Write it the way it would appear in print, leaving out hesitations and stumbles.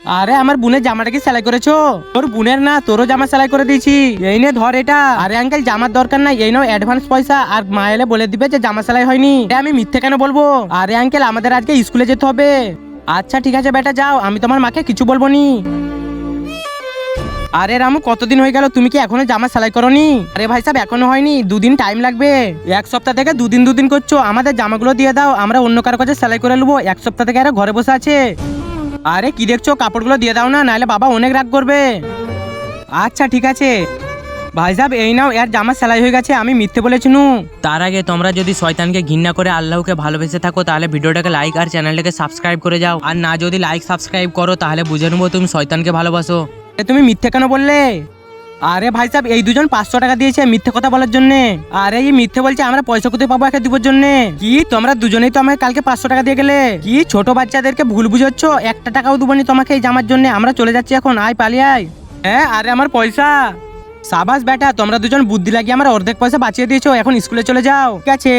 আরে আমার বোনের জামাটা কি সেলাই করেছো? তোর বোনের না, তোরও জামা সেলাই করে দিয়েছি। এই নে ধর এটা। আরে আঙ্কেল জামার দরকার নাই, এই নাও অ্যাডভান্স পয়সা। আর মা এলে বলে দিবে যে জামা সেলাই হয়নি। আমি মিথ্যে কেন বলবো? আরে আঙ্কেল আমাদের আজকে স্কুলে যেতে হবে। আচ্ছা ঠিক আছে বেটা যাও, আমি তোমার মাকে কিছু বলবো নি। আরে রামু কতদিন হয়ে গেল, তুমি কি এখনো জামা সেলাই করনি? আরে ভাই সাহেব এখনো হয়নি, 2 দিন টাইম লাগবে। 1 সপ্তাহ থেকে 2 দিন করছো। আমাদের জামাগুলো দিয়ে দাও, আমরা অন্য কারো কাছে সেলাই করে নেবো। 1 সপ্তাহ থেকে আরে ঘরে বসে আছে। আরে কি দেখছো, কাপড়গুলো দিয়ে দাও না, নাহলে বাবা অনেক রাগ করবে। আচ্ছা ঠিক আছে ভাই সাহেব, এই নাও, এর জামা সেলাই হয়ে গেছে। আমি মিথ্যে বলেছি নু। তার আগে তোমরা যদি শয়তানকে ঘৃণা করে আল্লাহকে ভালোবেসে থাকো তাহলে ভিডিওটাকে লাইক আর চ্যানেলটাকে সাবস্ক্রাইব করে যাও। আর না যদি লাইক সাবস্ক্রাইব করো তাহলে বুঝে নেবো তুমি শয়তানকে ভালোবাসো। তুমি মিথ্যে কেন বললে? আরে ভাই সাহেব এই দুজন 500 টাকা দিয়েছে মিথ্যে কথা বলার জন্য। আরে এই মিথ্যে বলছে, আমরা পয়সা কোথায় পাবো একে দিবার জন্য? কি তোমরা দুজনেই তো আমাকে কালকে 500 টাকা দিয়ে গেলে? কি ছোট বাচ্চাদেরকে ভুল বুঝাচ্ছ? 1 টাকাও দুবানি তোমাকে এই জামার জন্য। আমরা চলে যাচ্ছি এখন, আয় পালিয়ে আয়। হ্যাঁ আরে আমার পয়সা। সাবাস বেটা, তোমরা দুজন বুদ্ধি লাগিয়ে আমার অর্ধেক পয়সা বাঁচিয়ে দিয়েছো। এখন স্কুলে চলে যাও, ঠিক আছে?